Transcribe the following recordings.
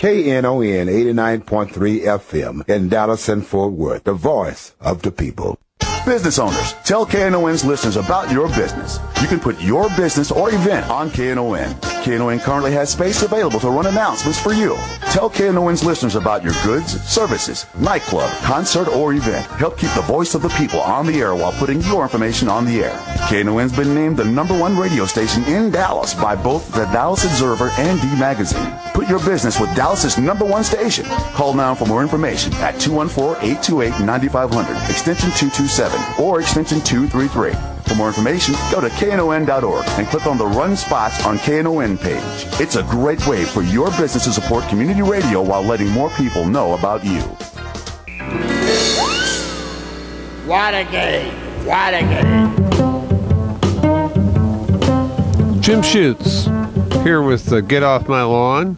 KNON 89.3 FM in Dallas and Fort Worth, the voice of the people. Business owners, tell KNON's listeners about your business. You can put your business or event on KNON. KNON currently has space available to run announcements for you. Tell KNON's listeners about your goods, services, nightclub, concert, or event. Help keep the voice of the people on the air while putting your information on the air. KNON's been named the #1 radio station in Dallas by both the Dallas Observer and D Magazine. Put your business with Dallas's #1 station. Call now for more information at 214-828-9500, extension 227, or extension 233. For more information, go to KNON.org and click on the Run Spots on KNON page. It's a great way for your business to support community radio while letting more people know about you. What a game! What a game! Jim Schutze here with Get Off My Lawn.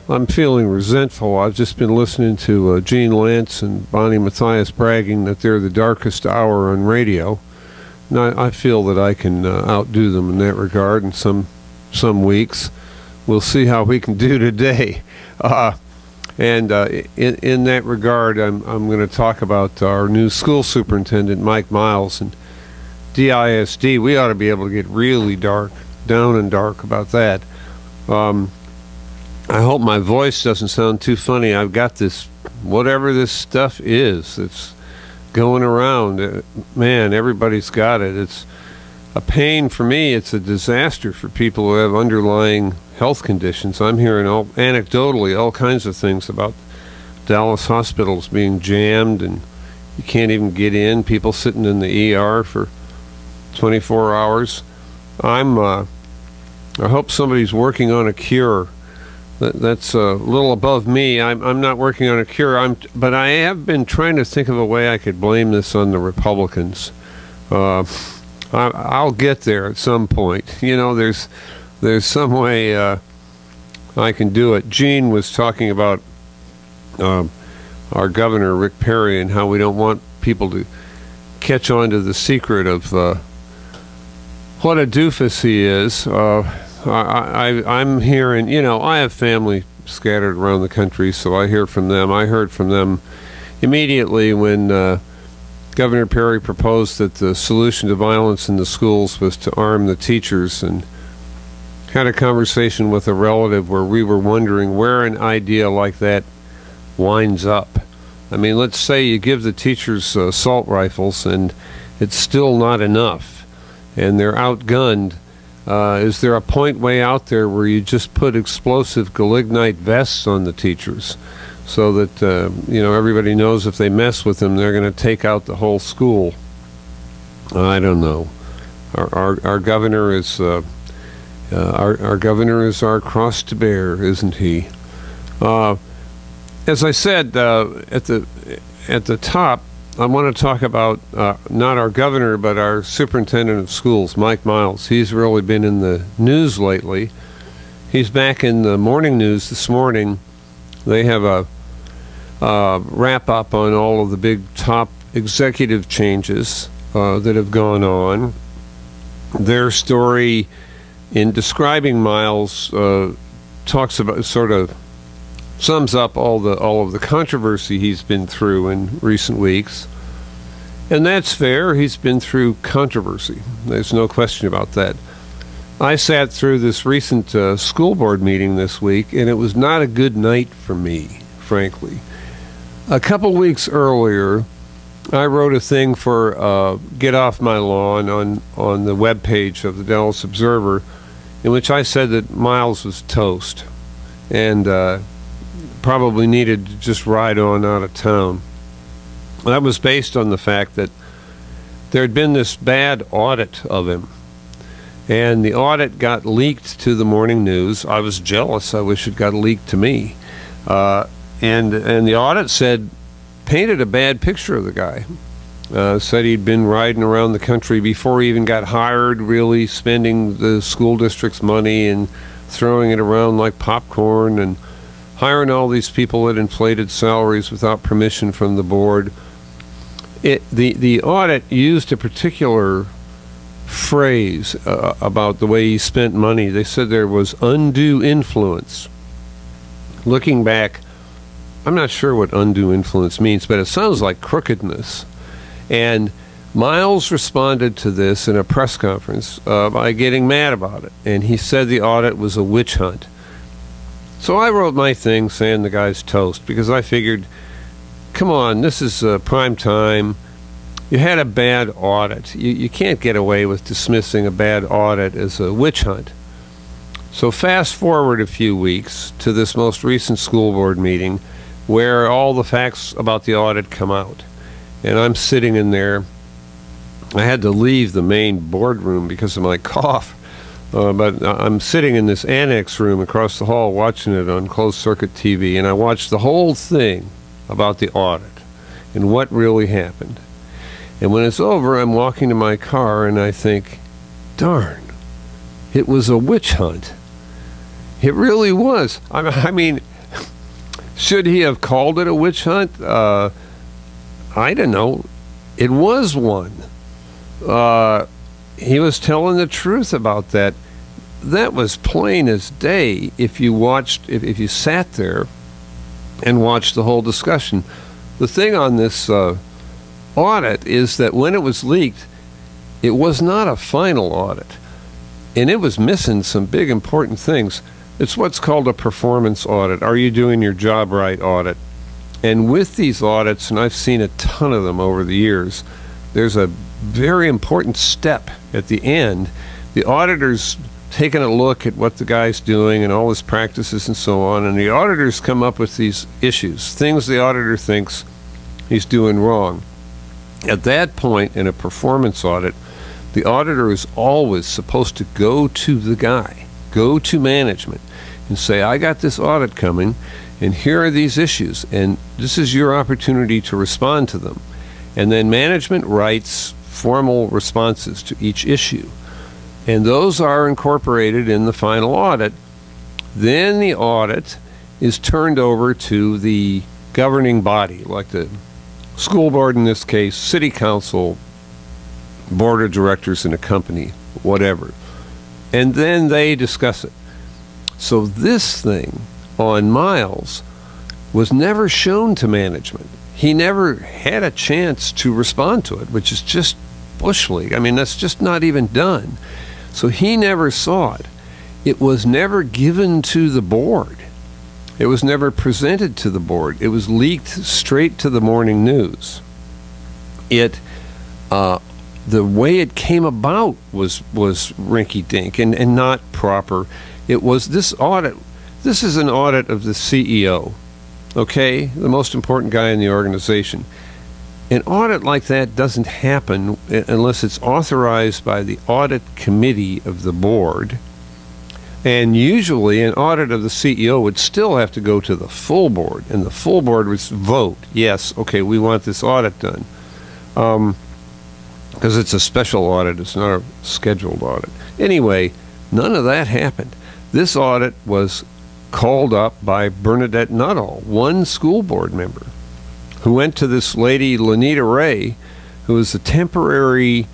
I'm feeling resentful. I've just been listening to Gene Lantz and Bonnie Matthias bragging that they're the darkest hour on radio. And I feel that I can outdo them in that regard in some weeks. We'll see how we can do today. In that regard, I'm going to talk about our new school superintendent, Mike Miles, and DISD. We ought to be able to get really dark, down and dark about that. I hope my voice doesn't sound too funny. I've got this, whatever this stuff is, it's going around. Man, everybody's got it. It's a pain for me. It's a disaster for people who have underlying health conditions. I'm hearing anecdotally all kinds of things about Dallas hospitals being jammed and you can't even get in. People sitting in the ER for 24 hours. I hope somebody's working on a cure. That's a little above me. I'm not working on a cure. But I have been trying to think of a way I could blame this on the Republicans. I'll get there at some point. You know, there's some way I can do it. Gene was talking about our governor, Rick Perry, and how we don't want people to catch on to the secret of what a doofus he is. I'm hearing, you know, I have family scattered around the country, so I hear from them. I heard from them immediately when Governor Perry proposed that the solution to violence in the schools was to arm the teachers, and had a conversation with a relative where we were wondering where an idea like that winds up. I mean, let's say you give the teachers assault rifles and it's still not enough, and they're outgunned. Is there a point way out there where you just put explosive galignite vests on the teachers so that, you know, everybody knows if they mess with them, they're going to take out the whole school? I don't know. Our governor is our governor is our cross to bear, isn't he? As I said at the top, I want to talk about not our governor, but our superintendent of schools, Mike Miles. He's really been in the news lately. He's back in the morning news this morning. They have a wrap-up on all of the big top executive changes that have gone on. Their story in describing Miles talks about, sort of sums up all of the controversy he's been through in recent weeks. And that's fair. He's been through controversy. There's no question about that. I sat through this recent school board meeting this week, and it was not a good night for me, frankly. A couple weeks earlier, I wrote a thing for Get Off My Lawn on the webpage of the Dallas Observer, in which I said that Miles was toast and probably needed to just ride on out of town. That was based on the fact that there had been this bad audit of him, and the audit got leaked to the morning news. I was jealous. I wish it got leaked to me. And the audit painted a bad picture of the guy. Said he'd been riding around the country before he even got hired, really spending the school district's money and throwing it around like popcorn, and hiring all these people at inflated salaries without permission from the board. The audit used a particular phrase about the way he spent money. They said there was undue influence. looking back, I'm not sure what undue influence means, but it sounds like crookedness. And Miles responded to this in a press conference by getting mad about it. And he said the audit was a witch hunt. So I wrote my thing saying the guy's toast, because I figured, come on, this is prime time. You had a bad audit. You can't get away with dismissing a bad audit as a witch hunt. So fast forward a few weeks to this most recent school board meeting where all the facts about the audit come out. And I'm sitting in there. I had to leave the main boardroom because of my cough. But I'm sitting in this annex room across the hall watching it on closed-circuit TV, and I watched the whole thing about the audit and what really happened. And when it's over, I'm walking to my car, and I think, darn, it was a witch hunt. It really was. I mean, should he have called it a witch hunt? I don't know. It was one. He was telling the truth about that. That was plain as day if you watched, if you sat there and watched the whole discussion. The thing on this audit is that when it was leaked, it was not a final audit. And it was missing some big important things. It's what's called a performance audit. Are you doing your job right audit? And with these audits, and I've seen a ton of them over the years, there's a very important step at the end. The auditor's taking a look at what the guy's doing and all his practices and so on, and the auditors come up with these issues, things the auditor thinks he's doing wrong. At that point in a performance audit, the auditor is always supposed to go to the guy, go to management, and say, I got this audit coming, and here are these issues, and this is your opportunity to respond to them. And then management writes formal responses to each issue, and those are incorporated in the final audit. Then the audit is turned over to the governing body, like the school board in this case, city council, board of directors in a company, whatever, and then they discuss it. So this thing on Miles was never shown to management. He never had a chance to respond to it, which is just Bush League. I mean, that's just not even done. So he never saw it. It was never given to the board. It was never presented to the board. It was leaked straight to the morning news. The way it came about was rinky-dink and not proper. It was this audit. This is an audit of the CEO, okay, the most important guy in the organization. An audit like that doesn't happen unless it's authorized by the audit committee of the board. And usually an audit of the CEO would still have to go to the full board, and the full board would vote, yes, okay, we want this audit done. Because it's a special audit, it's not a scheduled audit. Anyway, none of that happened. This audit was called up by Bernadette Nuttall, one school board member, who went to this lady, Lanita Ray, who was a temporary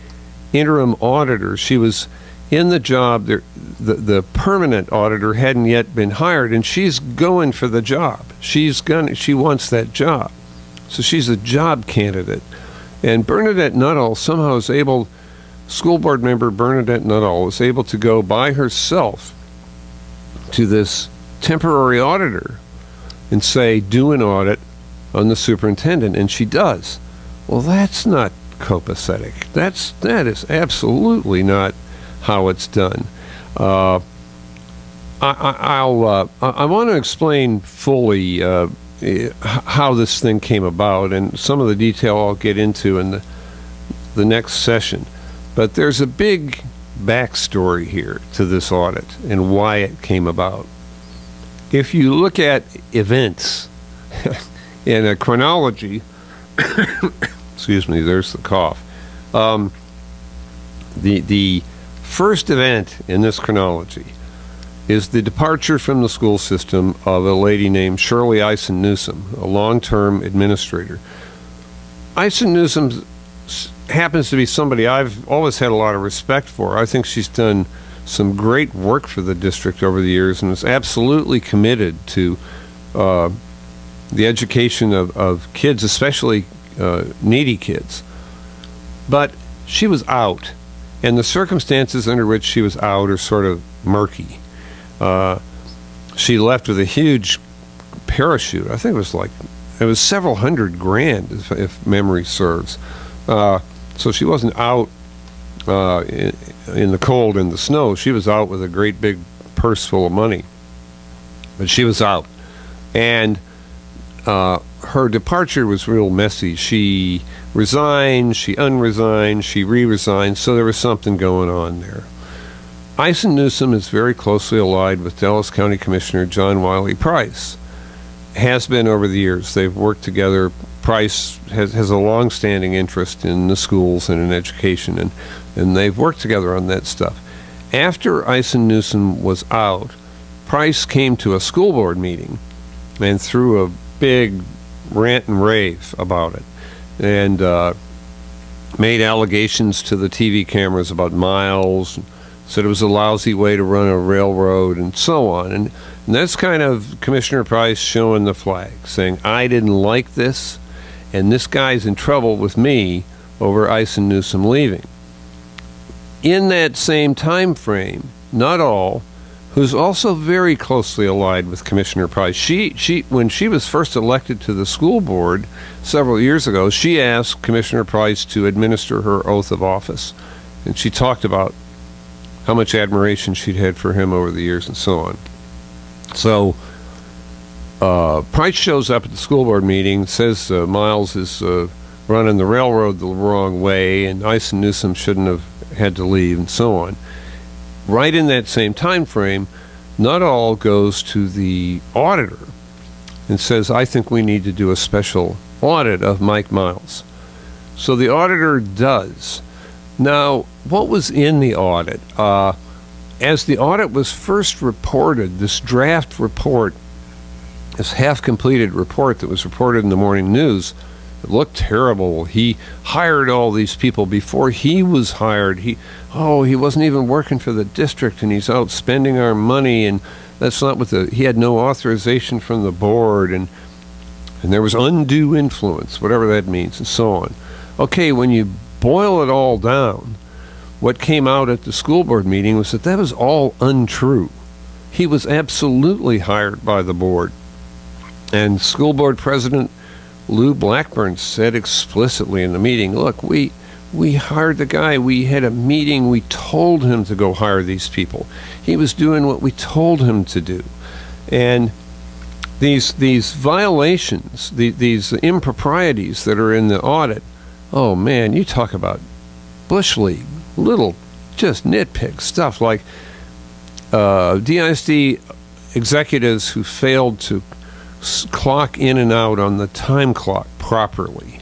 interim auditor. She was in the job. The permanent auditor hadn't yet been hired, and she's going for the job. She wants that job. So she's a job candidate. And Bernadette Nuttall somehow was able, school board member Bernadette Nuttall was able to go by herself to this temporary auditor and say, do an audit on the superintendent, and she does. Well, that's not copacetic. That is absolutely not how it's done. I want to explain fully how this thing came about, and some of the detail I'll get into in the next session. But there's a big backstory here to this audit and why it came about. If you look at events in a chronology, excuse me, there's the cough. The first event in this chronology is the departure from the school system of a lady named Shirley Eisen Newsom, a long-term administrator. Eisen Newsom happens to be somebody I've always had a lot of respect for. I think she's done some great work for the district over the years and is absolutely committed to the education of kids, especially needy kids. But she was out, and the circumstances under which she was out are sort of murky. She left with a huge parachute. I think it was several $100 grand, if memory serves. So she wasn't out in the cold and the snow. She was out with a great big purse full of money. But she was out. And her departure was real messy. She resigned, she unresigned, she re-resigned, so there was something going on there. Ison Newsom is very closely allied with Dallas County Commissioner John Wiley Price. Has been over the years. They've worked together. Price has a long-standing interest in the schools and in education, and they've worked together on that stuff. After Ison Newsom was out, Price came to a school board meeting and threw a big rant and rave about it, and made allegations to the TV cameras about Miles, said it was a lousy way to run a railroad, and so on. And that's kind of Commissioner Price showing the flag, saying, I didn't like this, and this guy's in trouble with me over Ison Newsom leaving. In that same time frame, Nuttall, who's also very closely allied with Commissioner Price, when she was first elected to the school board several years ago, she asked Commissioner Price to administer her oath of office, and she talked about how much admiration she'd had for him over the years and so on. So Price shows up at the school board meeting, says Miles is running the railroad the wrong way, and Ison Newsom shouldn't have had to leave, and so on. Right in that same time frame, Nuttall goes to the auditor and says, I think we need to do a special audit of Mike Miles. So the auditor does. Now, what was in the audit? As the audit was first reported, this draft report, this half-completed report that was reported in the morning news, it looked terrible. He hired all these people before he was hired. He wasn't even working for the district, and he's out spending our money, and that's not what he had no authorization from the board, and there was undue influence, whatever that means, and so on. Okay, when you boil it all down, what came out at the school board meeting was that was all untrue. He was absolutely hired by the board. And school board president Lou Blackburn said explicitly in the meeting, look, we hired the guy. We had a meeting. We told him to go hire these people. He was doing what we told him to do. And these violations, these improprieties that are in the audit, oh man, you talk about Bush League, little just nitpick stuff like DISD executives who failed to clock in and out on the time clock properly.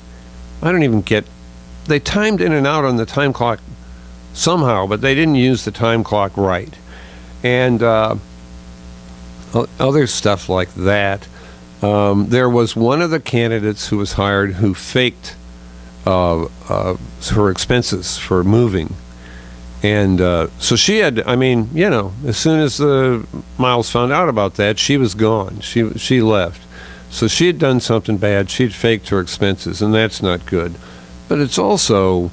I don't even get, they timed in and out on the time clock somehow, but they didn't use the time clock right. And other stuff like that. There was one of the candidates who was hired who faked her expenses for moving. And so she had, I mean, you know, as soon as Miles found out about that, she was gone. She left. So she had done something bad. She'd faked her expenses, and that's not good. But it's also,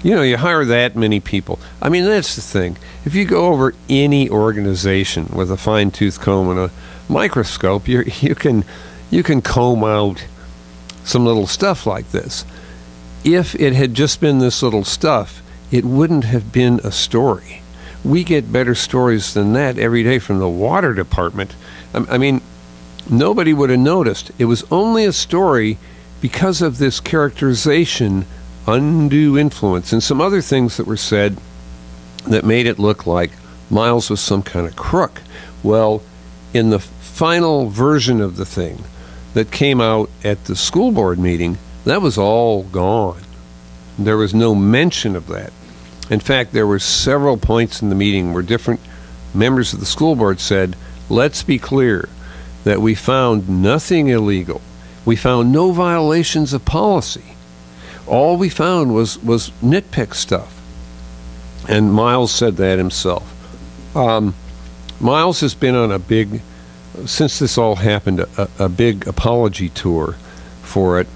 you know, you hire that many people. I mean, that's the thing. If you go over any organization with a fine-tooth comb and a microscope, you can comb out some little stuff like this. If it had just been this little stuff, it wouldn't have been a story. We get better stories than that every day from the water department. I mean, nobody would have noticed. It was only a story because of this characterization, undue influence, and some other things that were said that made it look like Miles was some kind of crook. Well, in the final version of the thing that came out at the school board meeting, that was all gone. There was no mention of that. In fact, there were several points in the meeting where different members of the school board said, let's be clear that we found nothing illegal. We found no violations of policy. All we found was nitpick stuff. And Miles said that himself. Miles has been on a big since this all happened, a big apology tour for it.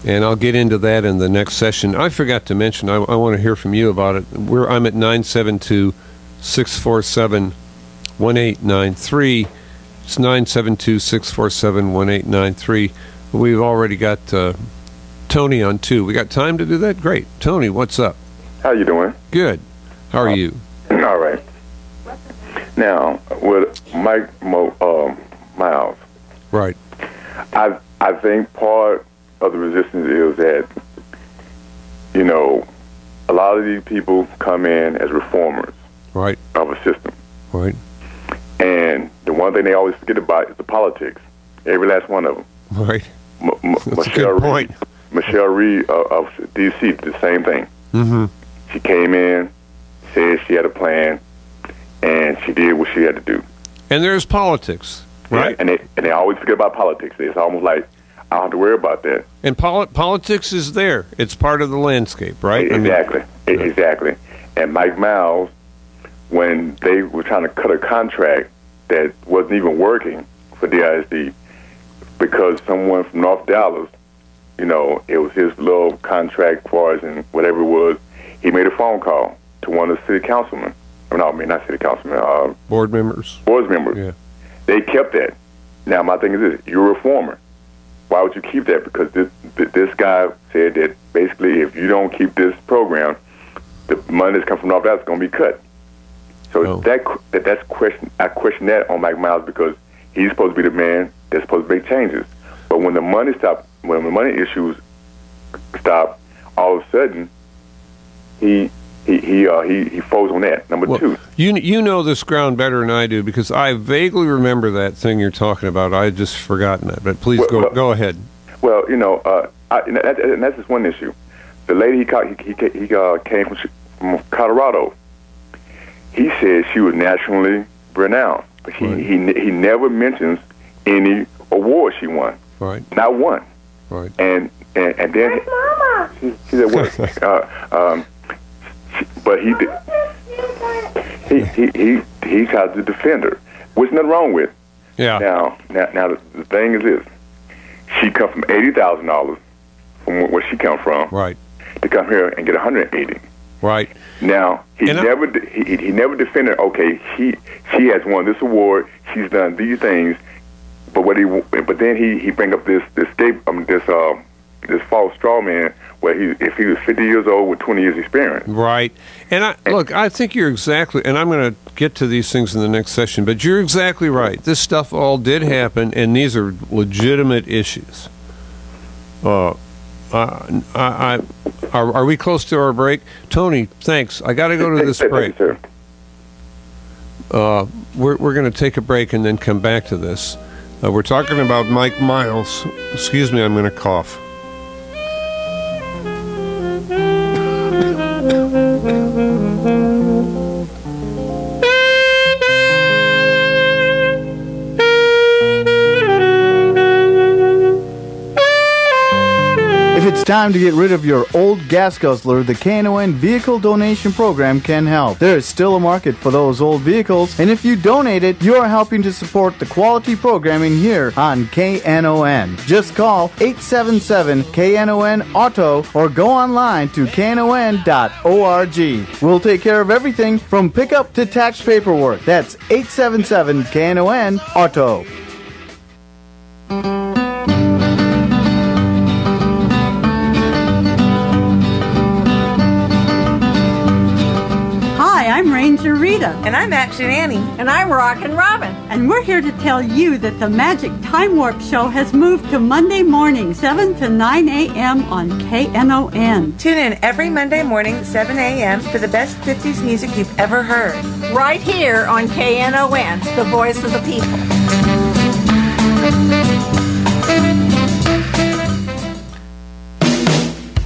And I'll get into that in the next session. I forgot to mention, I want to hear from you about it. I'm at 972-647-1893. It's 972-647-1893. We've already got Tony on, too. We got time to do that? Great. Tony, what's up? How you doing? Good. How are you? All right. Now, with Mike Miles. Right. I think part of the resistance is that, you know, a lot of these people come in as reformers right. of a system. Right. And the one thing they always forget about is the politics. Every last one of them. Right. That's a good point. Michelle Reed of D.C. did the same thing. Mm-hmm. She came in, said she had a plan, and she did what she had to do. And there's politics, right? Yeah, and they always forget about politics. It's almost like, I don't have to worry about that. And politics is there. It's part of the landscape, right? Exactly. Exactly. And Mike Miles, when they were trying to cut a contract that wasn't even working for DISD, because someone from North Dallas, you know, it was his little contract for us and whatever it was, he made a phone call to one of the city councilmen. No, I mean, not city councilmen. Board members. Board members. Yeah. They kept that. Now, my thing is this. You're a reformer. Why would you keep that? Because this guy said that basically if you don't keep this program, the money that's come from North Dallas is going to be cut. So that's question. I question that on Mike Miles because he's supposed to be the man that's supposed to make changes. But when the money stopped, when the money issues stopped, all of a sudden he froze on that. Number two. You know this ground better than I do because I vaguely remember that thing you're talking about. I had just forgotten that. But please go ahead. Well, you know, and that's just one issue. The lady he came from Colorado. He said she was nationally renowned, but he never mentions any award she won. Right. Not one. Right. And then she said what? But he tried to defend her, which nothing wrong with. Yeah. Now the thing is this: she come from $80,000 from where she come from, right, to come here and get $180,000. Right. Now he never defended. Okay, she has won this award. She's done these things, but then he bring up this false straw man where if he was 50 years old with 20 years experience. Right. And I think you're exactly, and I'm going to get to these things in the next session, but you're exactly right. This stuff all did happen, and these are legitimate issues. Are we close to our break? Tony, thanks. I got to go to this break. Thank you, sir. We're going to take a break and then come back to this. We're talking about Mike Miles. Excuse me, I'm going to cough. If it's time to get rid of your old gas guzzler, the KNON Vehicle Donation Program can help. There is still a market for those old vehicles, and if you donate it, you are helping to support the quality programming here on KNON. Just call 877-KNON-AUTO or go online to KNON.org. We'll take care of everything from pickup to tax paperwork. That's 877-KNON-AUTO. I'm Ranger Rita. And I'm Action Annie. And I'm Rockin' Robin. And we're here to tell you that the Magic Time Warp Show has moved to Monday morning, 7 to 9 a.m. on KNON. Tune in every Monday morning, 7 a.m. for the best 50s music you've ever heard. Right here on KNON, the voice of the people.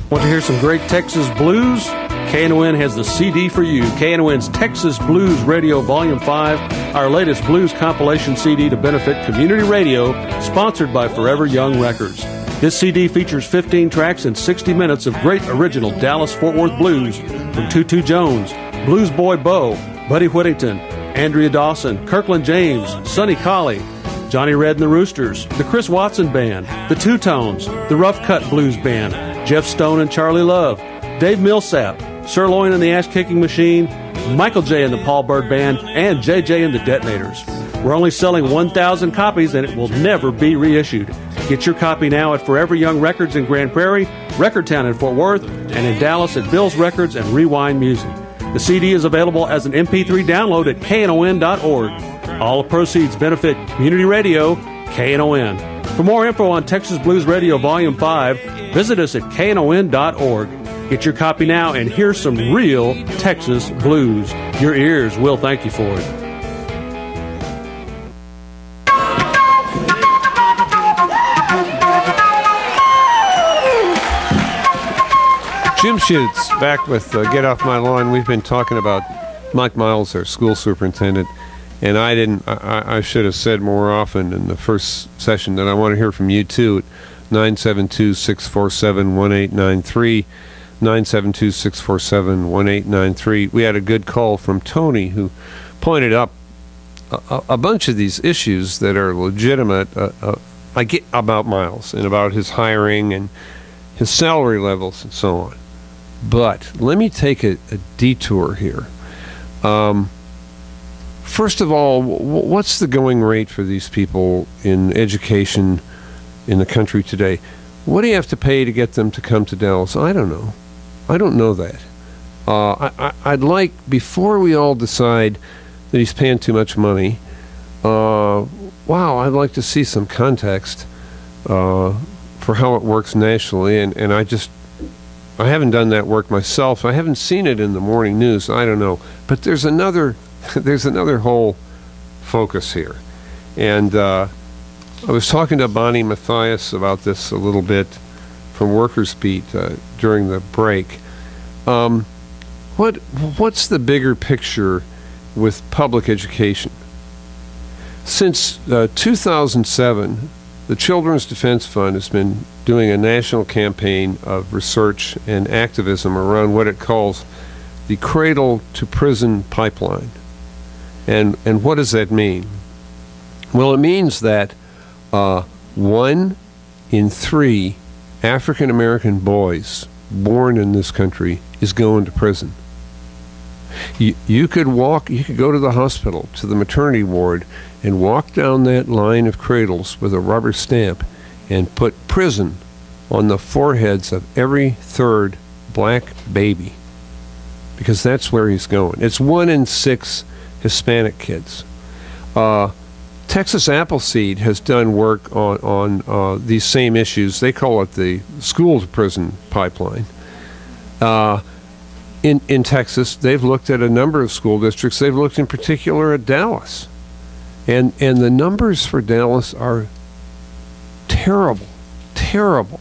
Want to hear some great Texas blues? KNON has the CD for you. KNON's Texas Blues Radio Volume 5, our latest blues compilation CD to benefit community radio, sponsored by Forever Young Records. This CD features 15 tracks and 60 minutes of great original Dallas-Fort Worth blues from Tutu Jones, Blues Boy Bo, Buddy Whittington, Andrea Dawson, Kirkland James, Sonny Colley, Johnny Red and the Roosters, the Chris Watson Band, the Two Tones, the Rough Cut Blues Band, Jeff Stone and Charlie Love, Dave Millsap, Sirloin and the Ash Kicking Machine, Michael J. and the Paul Bird Band, and JJ and the Detonators. We're only selling 1,000 copies and it will never be reissued. Get your copy now at Forever Young Records in Grand Prairie, Record Town in Fort Worth, and in Dallas at Bill's Records and Rewind Music. The CD is available as an MP3 download at KNON.org. All proceeds benefit community radio, KNON. For more info on Texas Blues Radio Volume 5, visit us at KNON.org. Get your copy now and hear some real Texas blues. Your ears will thank you for it. Jim Schutze back with Get Off My Lawn. We've been talking about Mike Miles, our school superintendent, and I should have said more often in the first session that I want to hear from you too at 972-647-1893. 972-647-1893. We had a good call from Tony who pointed up a bunch of these issues that are legitimate. I get about Miles and about his hiring and his salary levels and so on. But let me take a detour here. First of all, what's the going rate for these people in education in the country today? What do you have to pay to get them to come to Dallas? I don't know. I don't know that. I'd like, before we all decide that he's paying too much money, wow, I'd like to see some context for how it works nationally, and I haven't done that work myself. I haven't seen it in the morning news. I don't know. But there's another whole focus here. And I was talking to Bonnie Mathias about this a little bit from Workers Beat during the break. What's the bigger picture with public education? Since 2007, the Children's Defense Fund has been doing a national campaign of research and activism around what it calls the cradle to prison pipeline. And what does that mean? Well, it means that 1 in 3 African American boys born in this country is going to prison. You could go to the hospital, to the maternity ward, and walk down that line of cradles with a rubber stamp and put prison on the foreheads of every third black baby, because that's where he's going. It's 1 in 6 Hispanic kids. Texas Appleseed has done work on these same issues. They call it the school-to-prison pipeline. In Texas, they've looked at a number of school districts. They've looked in particular at Dallas. And the numbers for Dallas are terrible, terrible.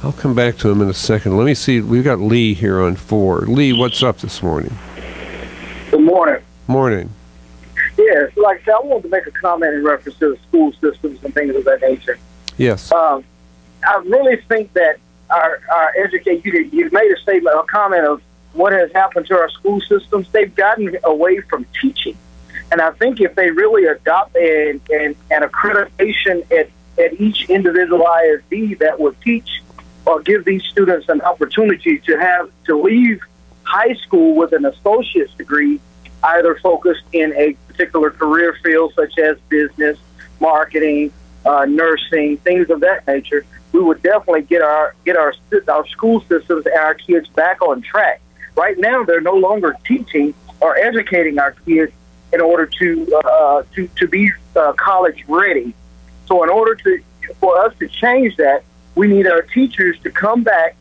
I'll come back to him in a second. Let me see. We've got Lee here on 4. Lee, what's up this morning? Good morning. Morning. Yes, like I said, I wanted to make a comment in reference to the school systems and things of that nature. Yes. I really think that our education, you made a statement, a comment of what has happened to our school systems. They've gotten away from teaching. And I think if they really adopt an accreditation at each individual ISD that would teach or give these students an opportunity to leave high school with an associate's degree, either focused in a particular career field such as business, marketing, nursing, things of that nature, we would definitely get our school systems and our kids back on track. Right now, they're no longer teaching or educating our kids in order to be college ready. So in order for us to change that, we need our teachers to come back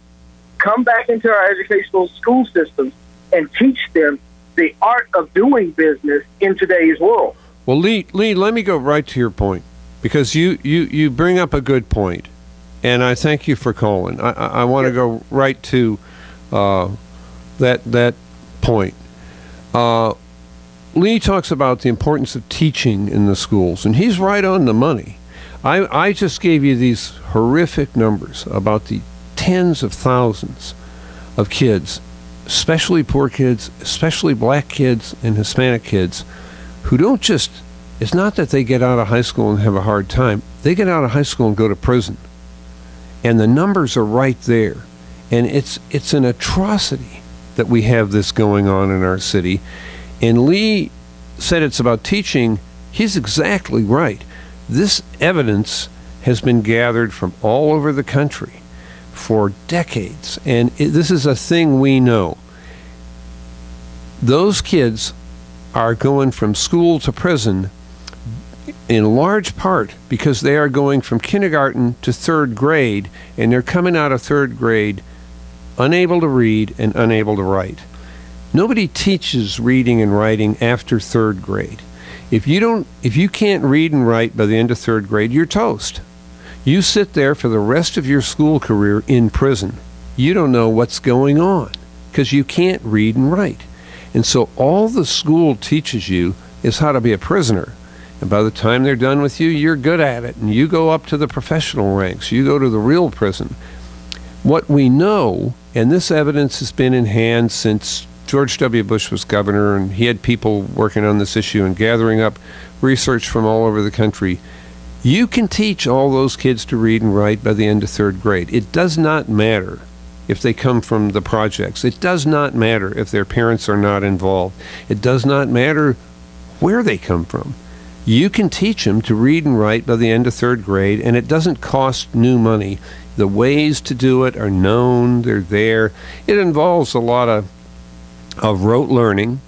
into our educational school systems and teach them the art of doing business in today's world. Well, Lee, let me go right to your point, because you bring up a good point, and I thank you for calling. I want to go right to that point. Lee talks about the importance of teaching in the schools, and he's right on the money. I just gave you these horrific numbers about the tens of thousands of kids, especially poor kids, especially black kids and Hispanic kids, who don't just, it's not that they get out of high school and have a hard time. They get out of high school and go to prison. And the numbers are right there. And it's an atrocity that we have this going on in our city. And Lee said it's about teaching. He's exactly right. This evidence has been gathered from all over the country for decades. And this is a thing we know. Those kids are going from school to prison in large part because they are going from kindergarten to third grade, and they're coming out of third grade unable to read and unable to write. Nobody teaches reading and writing after third grade. If you can't read and write by the end of third grade, you're toast. You sit there for the rest of your school career in prison. You don't know what's going on because you can't read and write. And so all the school teaches you is how to be a prisoner. And by the time they're done with you, you're good at it. And you go up to the professional ranks. You go to the real prison. What we know, and this evidence has been in hand since George W. Bush was governor, and he had people working on this issue and gathering up research from all over the country. You can teach all those kids to read and write by the end of third grade. It does not matter if they come from the projects. It does not matter if their parents are not involved. It does not matter where they come from. You can teach them to read and write by the end of third grade, and it doesn't cost new money. The ways to do it are known. They're there. It involves a lot of rote learning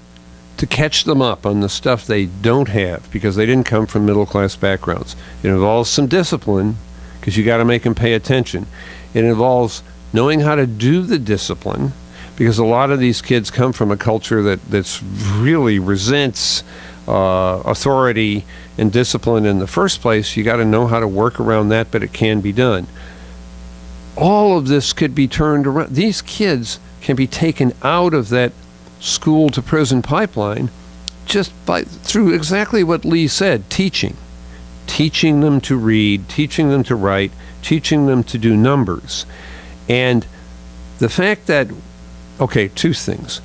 to catch them up on the stuff they don't have because they didn't come from middle-class backgrounds. It involves some discipline because you got to make them pay attention. It involves knowing how to do the discipline because a lot of these kids come from a culture that's really resents authority and discipline in the first place. You got to know how to work around that, but it can be done. All of this could be turned around. These kids can be taken out of that school to prison pipeline just through exactly what Lee said, teaching them to read, teaching them to write, teaching them to do numbers. And the fact that, okay, two things.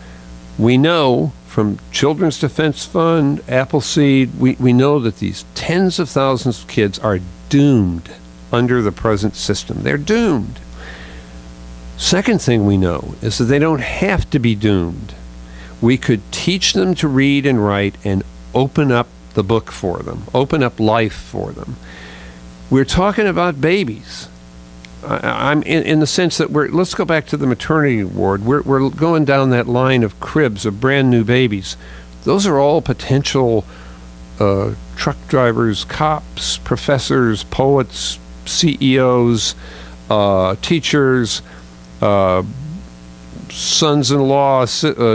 We know from Children's Defense Fund, Appleseed, we know that these tens of thousands of kids are doomed under the present system. They're doomed. Second thing we know is that they don't have to be doomed. We could teach them to read and write and open up the book for them, open up life for them. We're talking about babies. I'm in the sense that let's go back to the maternity ward. We're going down that line of cribs of brand new babies. Those are all potential truck drivers, cops, professors, poets, CEOs, teachers, sons-in-law,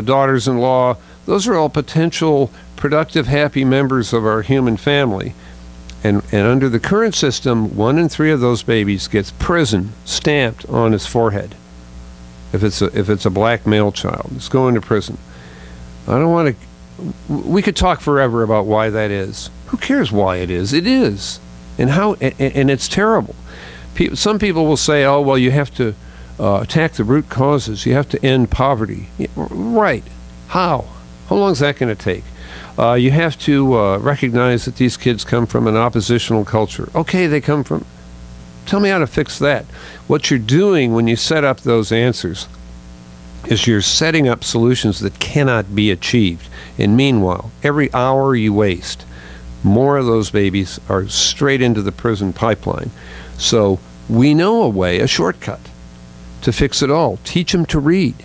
daughters-in-law. Those are all potential productive, happy members of our human family. And under the current system, 1 in 3 of those babies gets prison stamped on his forehead. If it's a black male child, it's going to prison. I don't want to. We could talk forever about why that is. Who cares why it is? It is, and how. And it's terrible. Some people will say, "Oh, well, you have to attack the root causes. You have to end poverty." Yeah, right? How? How long is that going to take? You have to recognize that these kids come from an oppositional culture. Okay, they come from... Tell me how to fix that. What you're doing when you set up those answers is you're setting up solutions that cannot be achieved. And meanwhile, every hour you waste, more of those babies are straight into the prison pipeline. So we know a way, a shortcut, to fix it all. Teach them to read.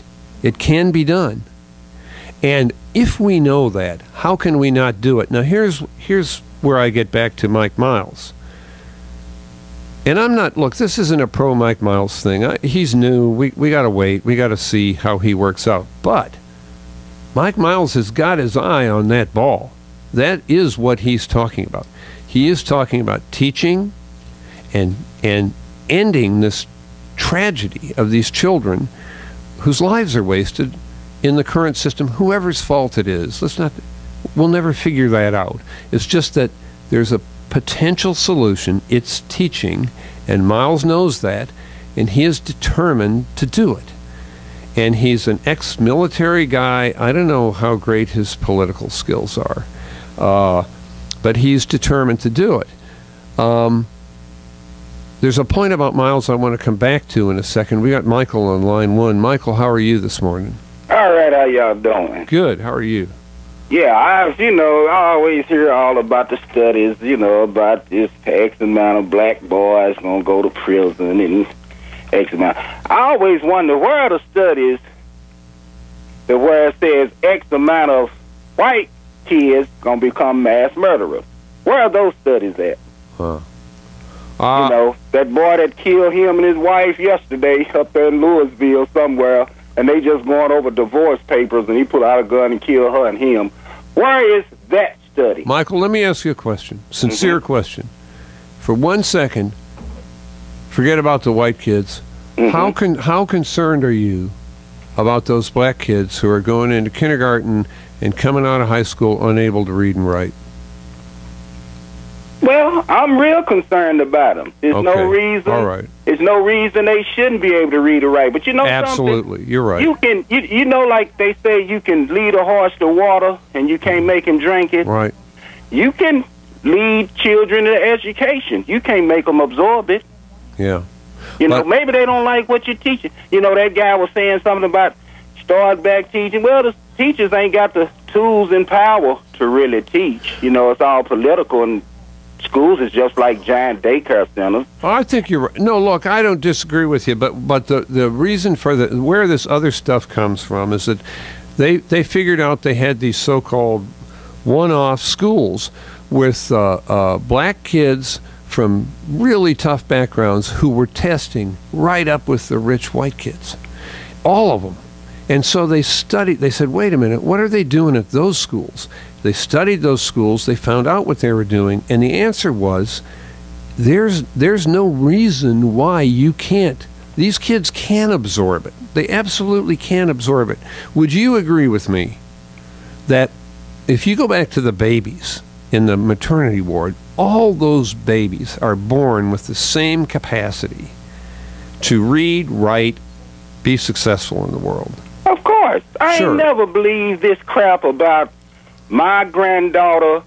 It can be done. And if we know that, how can we not do it? Now, here's where I get back to Mike Miles. And I'm not, look, this isn't a pro Mike Miles thing. He's new. We got to wait. We got to see how he works out. But Mike Miles has got his eye on that ball. That is what he's talking about. He is talking about teaching and ending this tragedy of these children whose lives are wasted in the current system, whoever's fault it is. We'll never figure that out. It's just that there's a potential solution. It's teaching, and Miles knows that, and he is determined to do it. And he's an ex-military guy. I don't know how great his political skills are. but he's determined to do it. There's a point about Miles I want to come back to in a second. We got Michael on line 1. Michael, how are you this morning? All right, how y'all doing? Good. How are you? Yeah, I always hear all about the studies, about this X amount of black boys going to go to prison and X amount. I always wonder, where are the studies where it says X amount of white kids going to become mass murderers? Where are those studies at? That boy that killed him and his wife yesterday up there in Louisville somewhere, and they just going over divorce papers, and he put out a gun and killed her and him. Where is that study? Michael, let me ask you a question. Sincere question. For 1 second, forget about the white kids. How concerned are you about those black kids who are going into kindergarten and coming out of high school unable to read and write? Well, I'm real concerned about them. There's no reason. All right. There's no reason they shouldn't be able to read or write. But absolutely, something? You're right. You can, like they say, you can lead a horse to water, and you can't make him drink it. Right. You can lead children to education. You can't make them absorb it. Yeah. Maybe they don't like what you're teaching. That guy was saying something about start back teaching. Well, the teachers ain't got the tools and power to really teach. It's all political, and schools is just like giant daycare centers. I think you're right. No, look, I don't disagree with you, but the reason for where this other stuff comes from is that they figured out they had these so-called one-off schools with black kids from really tough backgrounds who were testing right up with the rich white kids, all of them. And so they studied. They said, wait a minute, what are they doing at those schools? They studied those schools, they found out what they were doing, and the answer was, there's no reason why you can't. These kids can absorb it. They absolutely can absorb it. Would you agree with me that if you go back to the babies in the maternity ward, all those babies are born with the same capacity to read, write, be successful in the world? Of course. I ain't never believed this crap about my granddaughter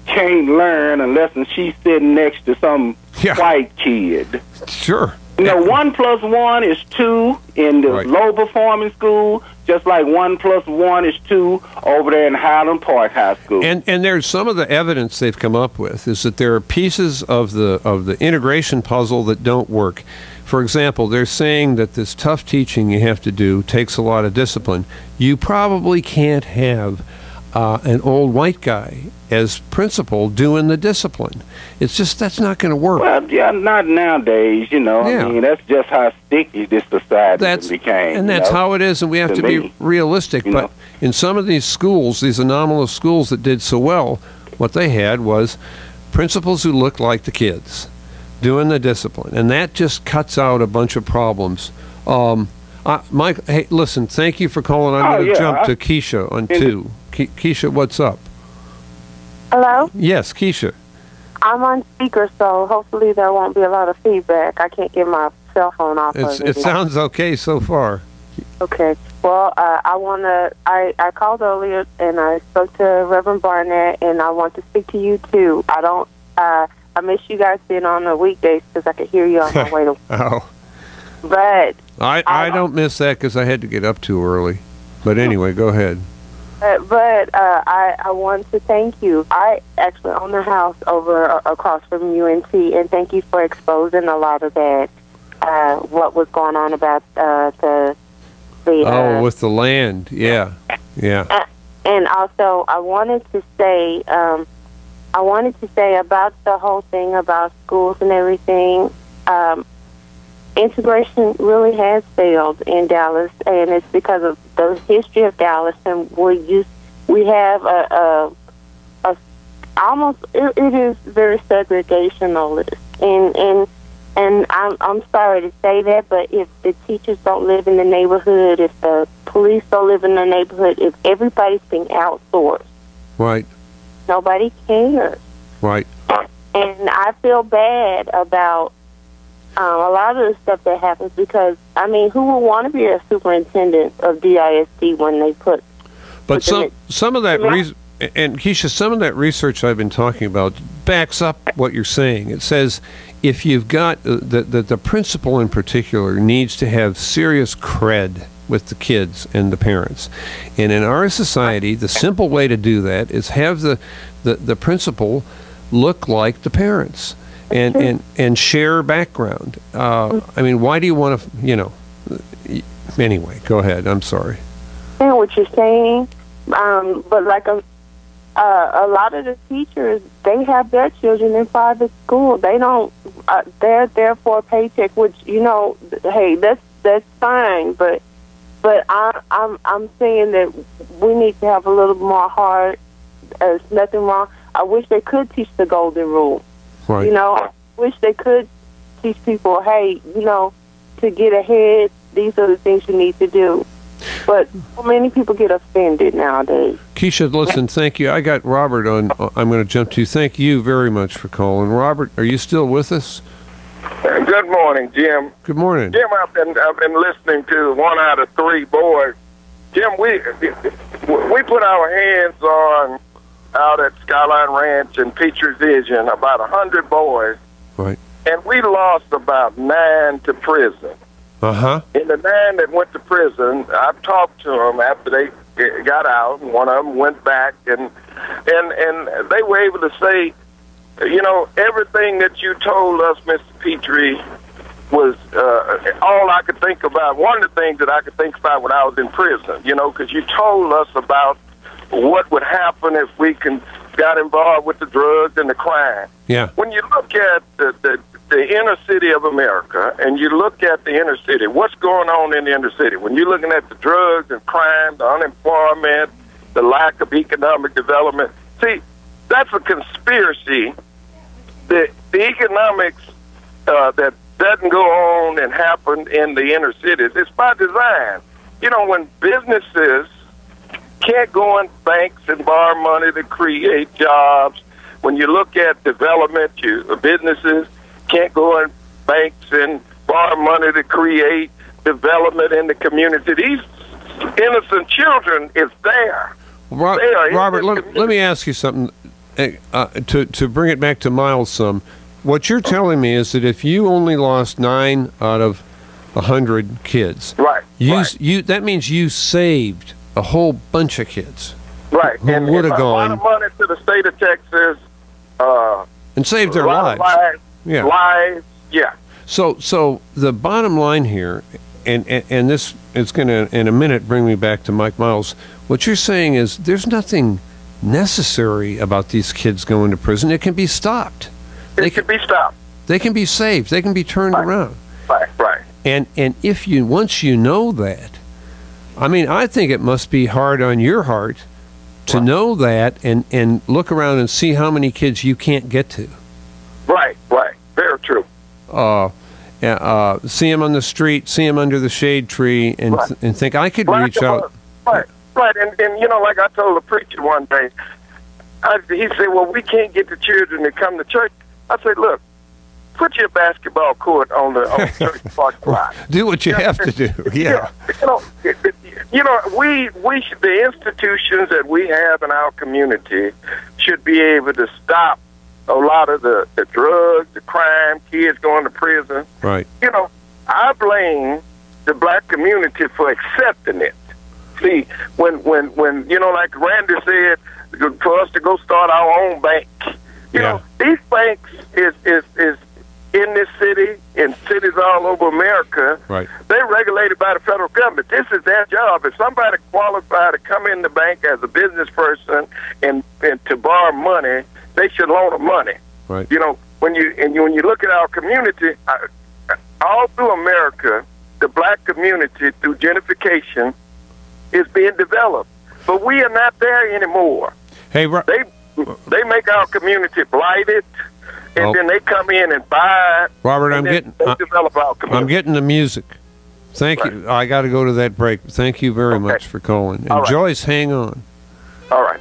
can't learn unless she's sitting next to some white kid. Sure. 1 + 1 is 2 in the low performing school, just like 1 + 1 is 2 over there in Highland Park High School. And there's some of the evidence they've come up with is that there are pieces of the integration puzzle that don't work. For example, they're saying that this tough teaching you have to do takes a lot of discipline. You probably can't have an old white guy as principal doing the discipline. It's just, that's not going to work. Well, yeah, not nowadays, I mean, that's just how sticky this society became. And that's how it is, and we have to be realistic. But in some of these schools, these anomalous schools that did so well, what they had was principals who looked like the kids doing the discipline, and that just cuts out a bunch of problems. Mike, hey, listen, thank you for calling. I'm going to jump to Keisha on 2. Keisha, what's up? Hello? Yes, Keisha. I'm on speaker, so hopefully there won't be a lot of feedback. I can't get my cell phone off of it. It sounds okay so far. Okay. Well, I called earlier, and I spoke to Reverend Barnett, and I want to speak to you, too. I miss you guys being on the weekdays because I could hear you on my way to Oh. But I don't miss that because I had to get up too early. But anyway, go ahead. But I want to thank you. I actually own a house across from UNT, and thank you for exposing a lot of that, what was going on about with the land. Yeah. And also, I wanted to say about the whole thing about schools and everything. Integration really has failed in Dallas, and it's because of the history of Dallas. And we have it is very segregationalist, and I'm sorry to say that, but if the teachers don't live in the neighborhood, if the police don't live in the neighborhood, if everybody's being outsourced, right, nobody cares, right. And I feel bad about a lot of the stuff that happens because, I mean, who would want to be a superintendent of DISD when they put... But some of that reason... And Keisha, some of that research I've been talking about backs up what you're saying. It says if you've got the principal in particular needs to have serious cred with the kids and the parents. And in our society, the simple way to do that is have the principal look like the parents and share background. I mean, why do you want to, anyway, go ahead. I'm sorry. I know what you're saying, but like a lot of the teachers, they have their children in private school. They don't. They're there for a paycheck, which hey, that's fine. But I'm saying that we need to have a little more heart. There's nothing wrong. I wish they could teach the golden rule. Right. I wish they could teach people, hey, to get ahead, these are the things you need to do. But so many people get offended nowadays. Keisha, listen, thank you. I got Robert on. I'm going to jump to you. Thank you very much for calling. Robert, are you still with us? Good morning, Jim. Good morning. Jim, I've been listening to 1 out of 3 boys. Jim, we put our hands on out at Skyline Ranch and Petrie Vision about 100 boys. Right. And we lost about 9 to prison. Uh-huh. And the 9 that went to prison, I talked to them after they got out, and one of them went back, and they were able to say, everything that you told us, Mr. Petrie, was all I could think about. One of the things that I could think about when I was in prison, because you told us about what would happen if we got involved with the drugs and the crime. Yeah. When you look at the inner city of America, and you look at the inner city, what's going on in the inner city? When you're looking at the drugs and crime, the unemployment, the lack of economic development, see, that's a conspiracy. The economics that doesn't go on and happen in the inner cities, it's by design. When businesses can't go in banks and borrow money to create jobs, when you look at development, businesses can't go in banks and borrow money to create development in the community. These innocent children is there. Robert, let me ask you something to bring it back to Miles some. What you're telling me is that if you only lost 9 out of 100 kids, right, that means you saved a whole bunch of kids, right, who would have gone a lot of money to the state of Texas, and saved their lives. Yeah. Lives, yeah. So the bottom line here, and this is going to in a minute bring me back to Mike Miles. What you're saying is there's nothing necessary about these kids going to prison. It can be stopped. They can be stopped. They can be saved. They can be turned around. Right. And if once you know that, I mean, I think it must be hard on your heart to know that and look around and see how many kids you can't get to. Right. Very true. See them on the street, see them under the shade tree, and think I could reach out. Right. And like I told a preacher one day, he said, well, we can't get the children to come to church. I said, look, put your basketball court on the church parking lot. Do what you have to do. Yeah. We should, the institutions that we have in our community should be able to stop a lot of the drugs, the crime, kids going to prison. Right. I blame the black community for accepting it. See, when like Randy said, for us to go start our own bank. These banks is in this city, in cities all over America. Right. They're regulated by the federal government. This is their job. If somebody qualified to come in the bank as a business person and to borrow money, they should loan them money. Right. When you look at our community, all through America, the black community through gentrification is being developed, but we are not there anymore. Hey, they make our community blighted, and then they come in and buy. Robert, develop our community. I'm getting the music. Thank you. I got to go to that break. Thank you very much for calling. And Joyce, hang on. All right.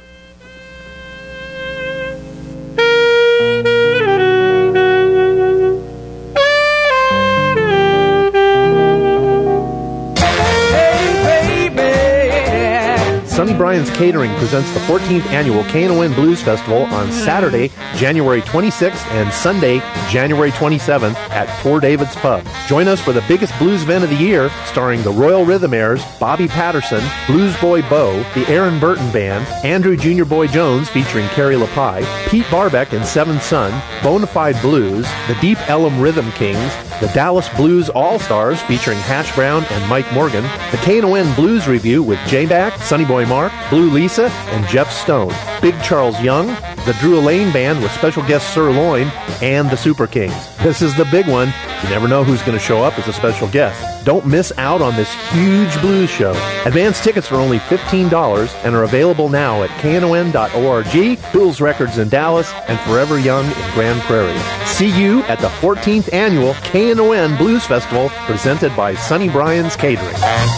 Sonny Bryan's Catering presents the 14th annual KNON Blues Festival on Saturday, January 26th and Sunday, January 27th at Poor David's Pub. Join us for the biggest blues event of the year, starring the Royal Rhythmaires, Bobby Patterson, Blues Boy Bo, the Aaron Burton Band, Andrew Jr. Boy Jones featuring Carrie LaPie, Pete Barbeck and Seventh Son, Bonafide Blues, the Deep Ellum Rhythm Kings, the Dallas Blues All-Stars featuring Hash Brown and Mike Morgan, the KNON Blues Review with J-Back, Sonny Boy Mark, Blue Lisa, and Jeff Stone, Big Charles Young, the Drew Lane Band with special guest Sir Loin, and the Super Kings. This is the big one. You never know who's going to show up as a special guest. Don't miss out on this huge blues show. Advance tickets are only $15 and are available now at knon.org, Bill's Records in Dallas, and Forever Young in Grand Prairie. See you at the 14th annual KNON Blues Festival presented by Sonny Bryan's Catering.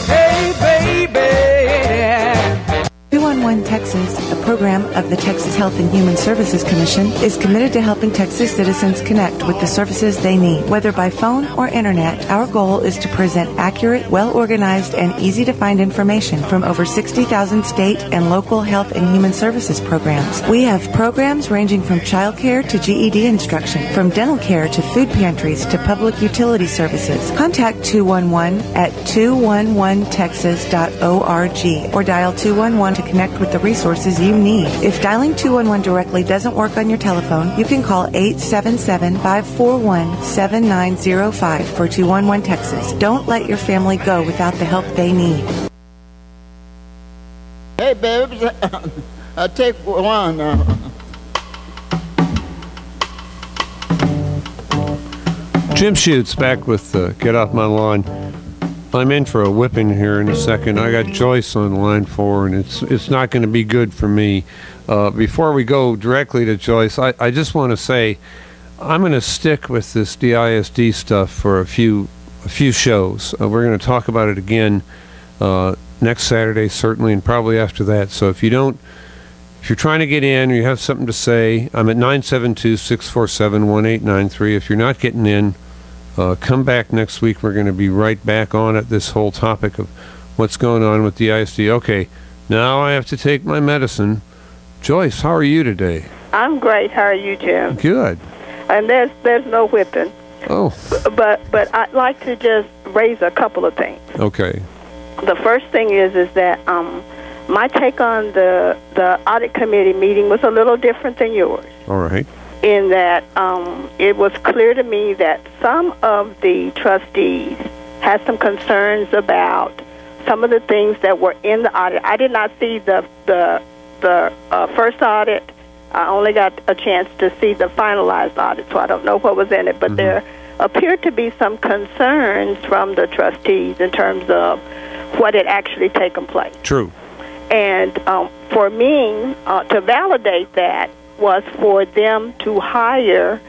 Hey, baby! 211 Texas, a program of the Texas Health and Human Services Commission, is committed to helping Texas citizens connect with the services they need. Whether by phone or internet, our goal is to present accurate, well-organized, and easy-to-find information from over 60,000 state and local health and human services programs. We have programs ranging from child care to GED instruction, from dental care to food pantries to public utility services. Contact 211 at 211texas.org or dial 211 to connect with the resources you need. If dialing 211 directly doesn't work on your telephone, you can call 877-541-7905 for 211 Texas. Don't let your family go without the help they need. Hey, babes, take one. Jim Schutze back with Get Off My Lawn. I'm in for a whipping here in a second. I got Joyce on line 4, and it's not going to be good for me. Before we go directly to Joyce, I just want to say I'm going to stick with this DISD stuff for a few shows. We're going to talk about it again next Saturday, certainly, and probably after that. So if you're trying to get in or you have something to say, I'm at 972-647-1893. If you're not getting in, come back next week. We're going to be right back on at this whole topic of what's going on with the ISD. Okay, now I have to take my medicine. Joyce, how are you today? I'm great. How are you, Jim? Good. And there's no whipping. Oh. But I'd like to just raise a couple of things. Okay. The first thing is that my take on the audit committee meeting was a little different than yours. All right. In that it was clear to me that some of the trustees had some concerns about some of the things that were in the audit. I did not see the first audit. I only got a chance to see the finalized audit, so I don't know what was in it. But there appeared to be some concerns from the trustees in terms of what had actually taken place. True. And for me, to validate that, was for them to hire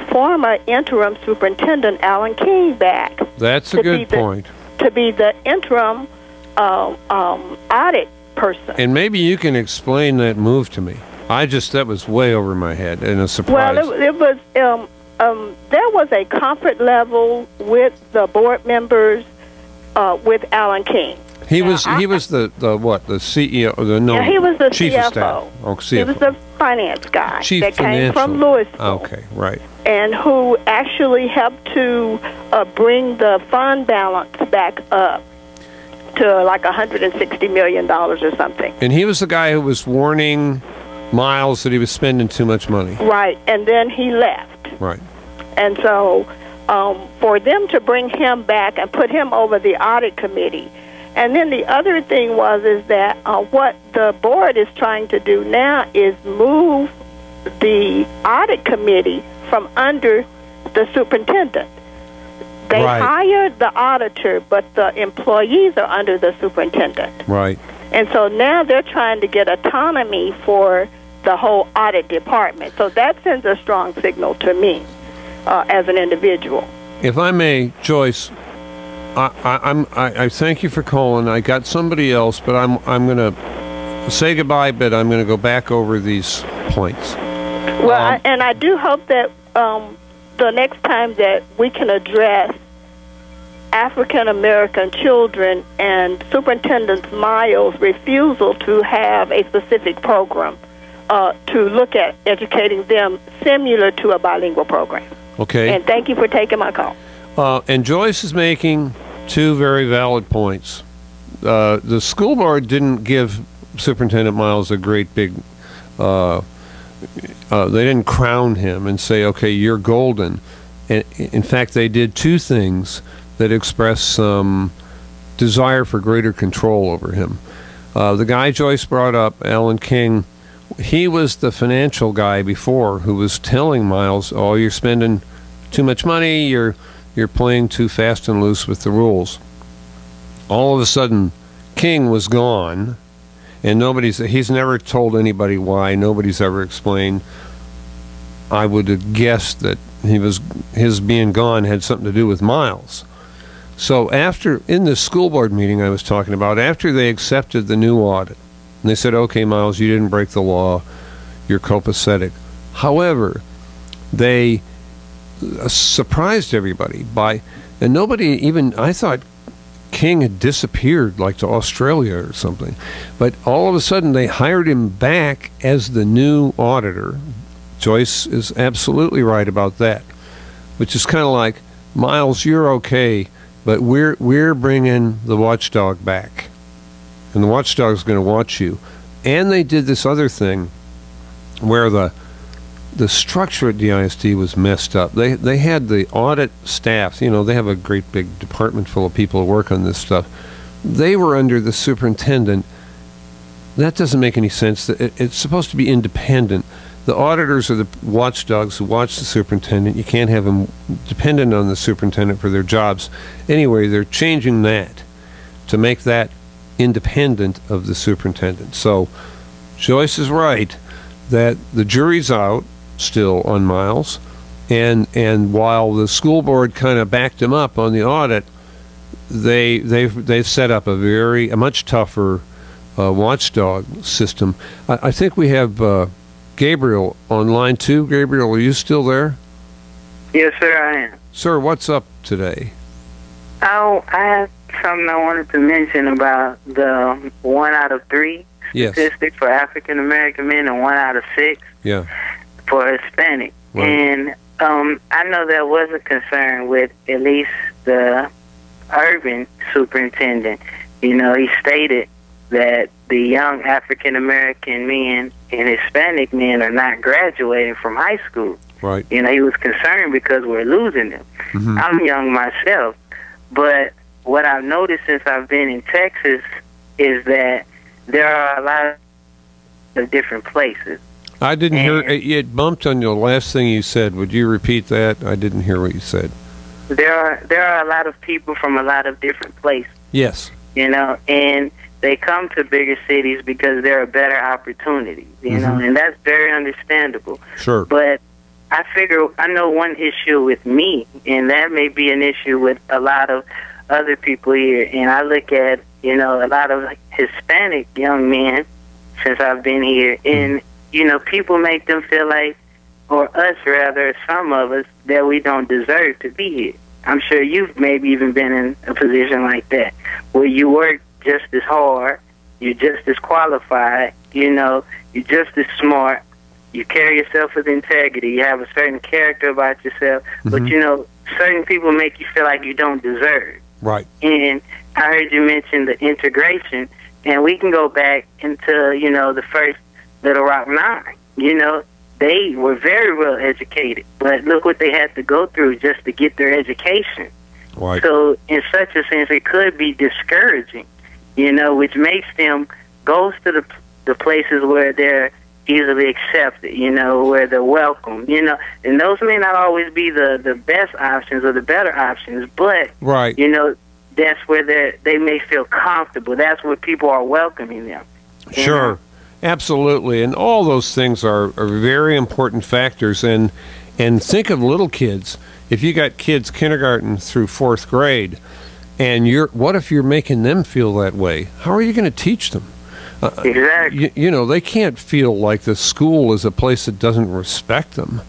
former interim superintendent Alan King back. That's a good point. To be the interim audit person. And maybe you can explain that move to me. That was way over my head and a surprise. Well, it was there was a comfort level with the board members with Alan King. He was the CEO? He was the chief CFO. Of staff. Oh, CFO. He was the finance guy that came from Louisville. Okay, right. And who actually helped to bring the fund balance back up to like $160 million or something. And he was the guy who was warning Miles that he was spending too much money. Right, and then he left. Right. And so for them to bring him back and put him over the audit committee. And then the other thing is that what the board is trying to do now is move the audit committee from under the superintendent. They hired the auditor, but the employees are under the superintendent. Right. And so now they're trying to get autonomy for the whole audit department. So that sends a strong signal to me as an individual. If I may, Joyce, I thank you for calling. I got somebody else, but I'm going to say goodbye, but I'm going to go back over these points. Well, and I do hope that the next time that we can address African American children and Superintendent Miles' refusal to have a specific program to look at educating them similar to a bilingual program. Okay. And thank you for taking my call. And Joyce is making two very valid points. The school board didn't give Superintendent Miles a great big... they didn't crown him and say, okay, you're golden. And in fact, they did two things that expressed some desire for greater control over him. The guy Joyce brought up, Alan King, he was the financial guy before who was telling Miles, oh, you're spending too much money, you're playing too fast and loose with the rules. All of a sudden, King was gone, and he's never told anybody why. Nobody's ever explained. I would have guessed that his being gone had something to do with Miles. So in the school board meeting I was talking about, after they accepted the new audit, and they said, okay, Miles, you didn't break the law, you're copacetic. However, they surprised everybody and nobody even, I thought King had disappeared like to Australia or something, but all of a sudden they hired him back as the new auditor. Joyce is absolutely right about that, which is kind of like, Miles, you're okay, but we're bringing the watchdog back, and the watchdog's going to watch you. And they did this other thing where the structure at DISD was messed up. They had the audit staff, they have a great big department full of people who work on this stuff. They were under the superintendent. That doesn't make any sense. It's supposed to be independent. The auditors are the watchdogs who watch the superintendent. You can't have them dependent on the superintendent for their jobs. Anyway, they're changing that to make that independent of the superintendent. So Joyce is right that the jury's out still on Miles, and while the school board kind of backed him up on the audit, they've set up a much tougher watchdog system. I think we have Gabriel on line 2. Gabriel, are you still there? Yes, sir, I am. Sir, what's up today? Oh, I have something I wanted to mention about the 1 out of 3 statistic for African American men and 1 out of 6 for Hispanic. Right. And I know there was a concern with at least the urban superintendent. He stated that the young African American men and Hispanic men are not graduating from high school. Right. He was concerned because we're losing them. Mm-hmm. I'm young myself, but what I've noticed since I've been in Texas is that there are a lot of different places. I didn't hear it. Bumped on your last thing you said. Would you repeat that? I didn't hear what you said. There are a lot of people from a lot of different places. Yes. And they come to bigger cities because there are better opportunities, and that's very understandable. Sure. But I know one issue with me, and that may be an issue with a lot of other people here. And I look at, a lot of Hispanic young men since I've been here, and, people make them feel like, or us rather, some of us, that we don't deserve to be here. I'm sure you've maybe even been in a position like that, where you work just as hard, you're just as qualified, you're just as smart, you carry yourself with integrity, you have a certain character about yourself, but certain people make you feel like you don't deserve. Right. And I heard you mention the integration, and we can go back into, the first Little Rock 9. They were very well educated, but look what they had to go through just to get their education. Right. So in such a sense, it could be discouraging, which makes them go to the places where they're easily accepted, where they're welcome, and those may not always be the best options or the better options, but, right. That's where they may feel comfortable. That's where people are welcoming them. Sure. Absolutely. And all those things are very important factors. And think of little kids. If you got kids kindergarten through 4th grade, and what if you're making them feel that way? How are you going to teach them? Exactly. They can't feel like the school is a place that doesn't respect them.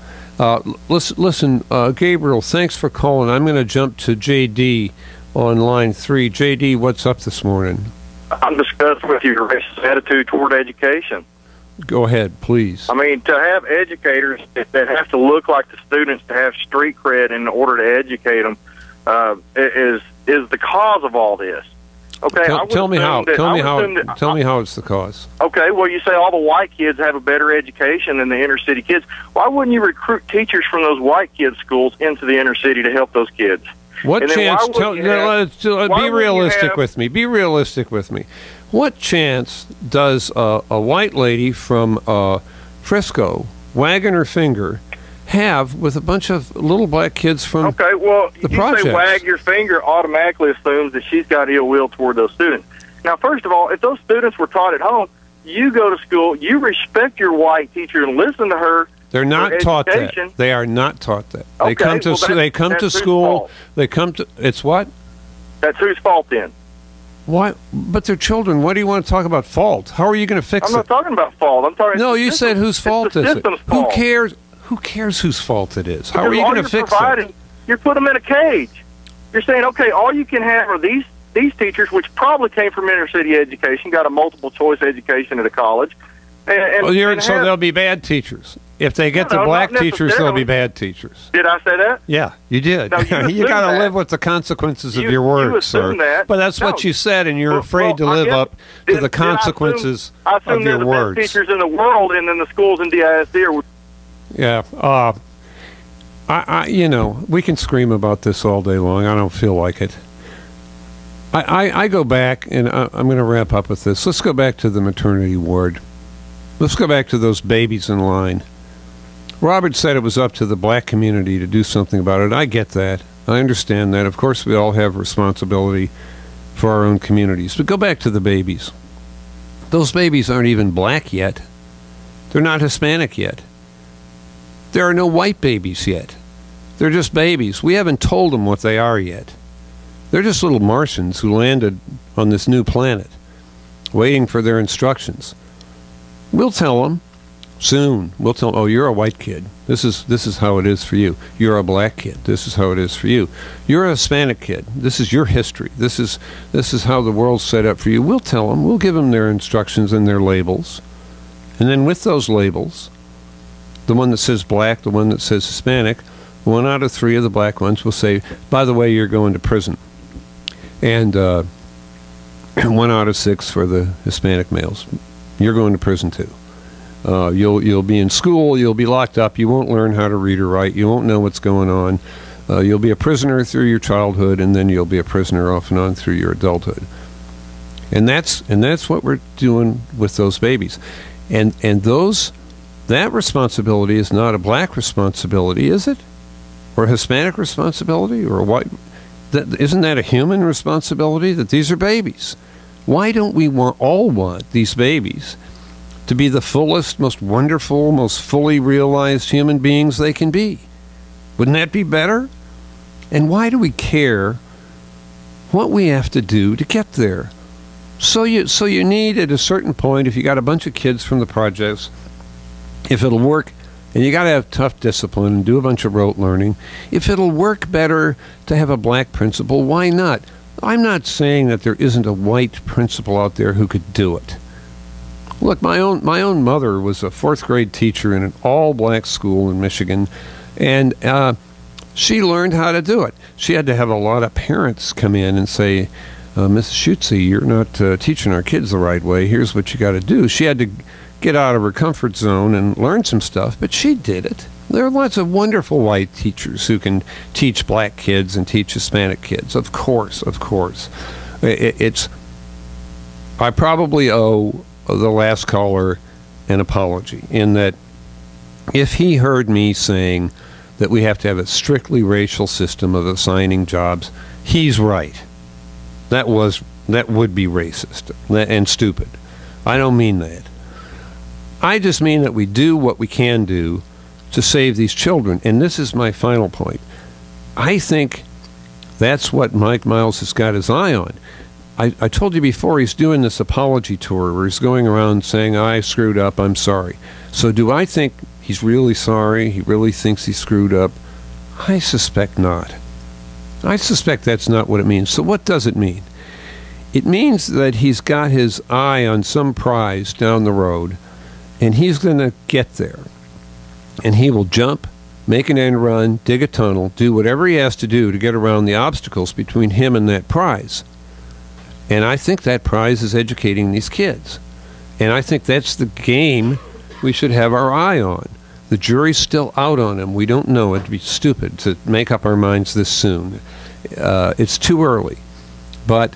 Listen, Gabriel, thanks for calling. I'm going to jump to J.D. on line 3. J.D., what's up this morning? I'm discussing with you your racist attitude toward education. Go ahead, please. I mean, to have educators that have to look like the students to have street cred in order to educate them is the cause of all this. Okay, tell me how. Tell me how it's the cause. Okay, well, you say all the white kids have a better education than the inner city kids. Why wouldn't you recruit teachers from those white kids' schools into the inner city to help those kids? What chance? Be realistic with me. Be realistic with me. What chance does a white lady from Frisco wagging her finger have with a bunch of little black kids from Okay, well, the you projects? say wag your finger automatically assumes that she's got ill will toward those students. Now, first of all, if those students were taught at home, you go to school, you respect your white teacher and listen to her. They're not taught that. They are not taught that. They come to school. They come to. It's what? That's whose fault then? Why? But they're children. Why do you want to talk about fault? How are you going to fix it? I'm not talking about fault. I'm talking. No, you said whose fault is it? Who cares? Who cares whose fault it is? How are you going to fix it? You put them in a cage. You're saying, okay, all you can have are these teachers, which probably came from inner city education, got a multiple choice education at a college. So they'll be bad teachers. If they get the black teachers, they'll be bad teachers. Did I say that? Yeah, you did. No, you got to live with the consequences of your words, sir. But that's what you said, and you're afraid to live up to the consequences of your words. I assume they're the best teachers in the world, and then the schools in DISD are. Yeah. We can scream about this all day long. I don't feel like it. I go back, and I'm going to wrap up with this. Let's go back to the maternity ward. Let's go back to those babies in line. Robert said it was up to the black community to do something about it. I get that. I understand that. Of course, we all have responsibility for our own communities. But go back to the babies. Those babies aren't even black yet. They're not Hispanic yet. There are no white babies yet. They're just babies. We haven't told them what they are yet. They're just little Martians who landed on this new planet, waiting for their instructions. We'll tell them soon. We'll tell them, oh, you're a white kid. This is how it is for you. You're a black kid. This is how it is for you. You're a Hispanic kid. This is your history. This is how the world's set up for you. We'll tell them. We'll give them their instructions and their labels. And then with those labels, the one that says black, the one that says Hispanic, 1 out of 3 of the black ones will say, by the way, you're going to prison. And 1 out of 6 for the Hispanic males. You're going to prison too. You'll be in school. You'll be locked up. You won't learn how to read or write. You won't know what's going on. You'll be a prisoner through your childhood, and then you'll be a prisoner off and on through your adulthood. And that's what we're doing with those babies. And that responsibility is not a black responsibility, is it? Or a Hispanic responsibility, or a white? Isn't that a human responsibility? That these are babies. Why don't we all want these babies to be the fullest, most wonderful, most fully realized human beings they can be? Wouldn't that be better? And why do we care what we have to do to get there? So you need, at a certain point, if you got a bunch of kids from the projects, if it'll work, and you got to have tough discipline and do a bunch of rote learning, if it'll work better to have a black principal, why not? I'm not saying that there isn't a white principal out there who could do it. Look, my own mother was a 4th grade teacher in an all-black school in Michigan, and she learned how to do it. She had to have a lot of parents come in and say, Mrs. Schutze, you're not teaching our kids the right way. Here's what you got to do. She had to get out of her comfort zone and learn some stuff, but she did it. There are lots of wonderful white teachers who can teach black kids and teach Hispanic kids. Of course. I probably owe the last caller an apology in that if he heard me saying that we have to have a strictly racial system of assigning jobs, he's right. That would be racist and stupid. I don't mean that. I just mean that we do what we can do to save these children. And this is my final point. I think that's what Mike Miles has got his eye on. I told you before, he's doing this apology tour where he's going around saying, I screwed up, I'm sorry. So do I think he's really sorry? He really thinks he screwed up? I suspect not. I suspect that's not what it means. So what does it mean? It means that he's got his eye on some prize down the road, and he's going to get there. And he will jump, make an end run, dig a tunnel, do whatever he has to do to get around the obstacles between him and that prize. And I think that prize is educating these kids. And I think that's the game we should have our eye on. The jury's still out on him. We don't know. It'd be stupid to make up our minds this soon. It's too early. But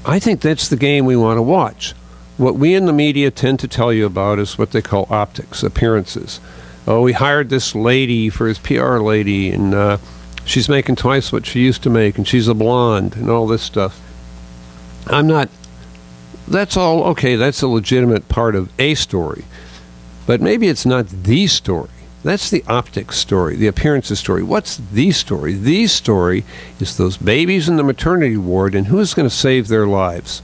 I think that's the game we want to watch. What we in the media tend to tell you about is what they call optics, appearances. Oh, we hired this lady for his PR lady, and she's making twice what she used to make, and she's a blonde, and all this stuff. I'm not... That's all okay. That's a legitimate part of a story. But maybe it's not the story. That's the optics story, the appearances story. What's the story? The story is those babies in the maternity ward and who's going to save their lives.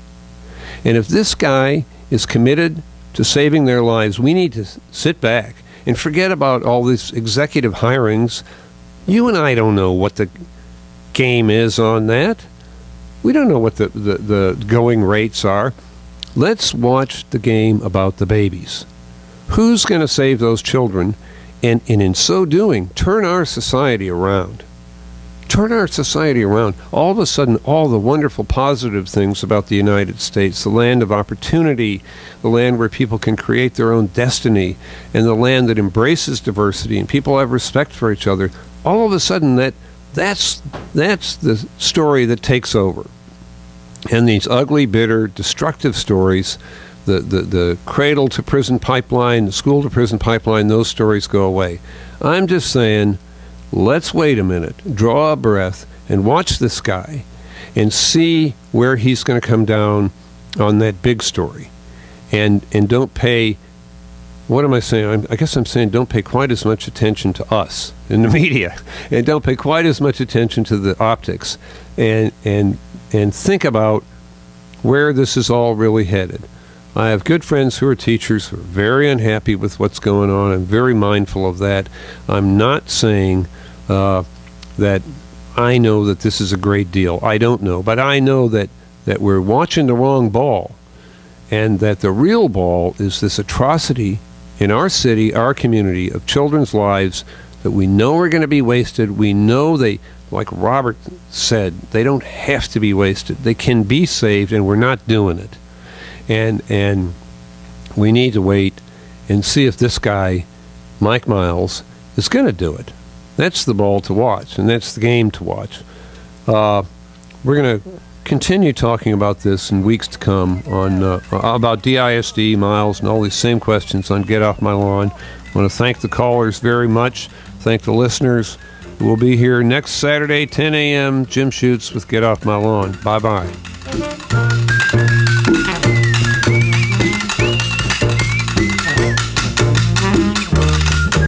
And if this guy is committed to saving their lives, we need to sit back and forget about all these executive hirings. You and I don't know what the game is on that. We don't know what the going rates are. Let's watch the game about the babies. Who's going to save those children? And in so doing, turn our society around. Turn our society around. All of a sudden, all the wonderful positive things about the United States, the land of opportunity, the land where people can create their own destiny, and the land that embraces diversity and people have respect for each other, all of a sudden that's the story that takes over. And these ugly, bitter, destructive stories, the cradle to prison pipeline, the school to prison pipeline, those stories go away. I'm just saying, let's wait a minute, draw a breath, and watch this guy and see where he's going to come down on that big story. And don't pay, what am I saying? I guess I'm saying don't pay quite as much attention to us in the media, and don't pay quite as much attention to the optics, and think about where this is all really headed. I have good friends who are teachers who are very unhappy with what's going on. I'm very mindful of that. I'm not saying that I know that this is a great deal. I don't know. But I know that we're watching the wrong ball, and that the real ball is this atrocity in our city, our community, of children's lives that we know are going to be wasted. We know they, like Robert said, they don't have to be wasted. They can be saved, and we're not doing it. And we need to wait and see if this guy, Mike Miles, is going to do it. That's the ball to watch, and that's the game to watch. We're going to continue talking about this in weeks to come on about DISD, Miles, and all these same questions on Get Off My Lawn. I want to thank the callers very much. Thank the listeners. We'll be here next Saturday, 10 a.m. Jim Schutze with Get Off My Lawn. Bye-bye.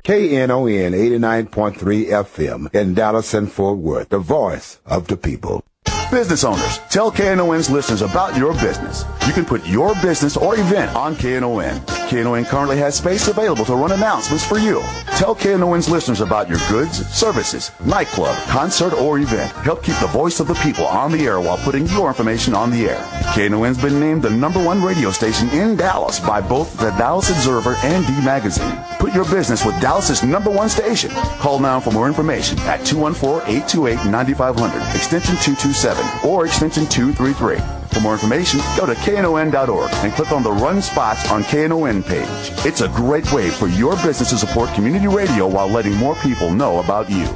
KNON 89.3 FM in Dallas and Fort Worth, the voice of the people. Business owners, tell KNON's listeners about your business. You can put your business or event on KNON. KNON currently has space available to run announcements for you. Tell KNON's listeners about your goods, services, nightclub, concert, or event. Help keep the voice of the people on the air while putting your information on the air. KNON's been named the #1 radio station in Dallas by both the Dallas Observer and D Magazine. Put your business with Dallas's #1 station. Call now for more information at 214-828-9500, extension 227, or extension 233. For more information, go to KNON.org and click on the Run Spots on KNON page. It's a great way for your business to support community radio while letting more people know about you.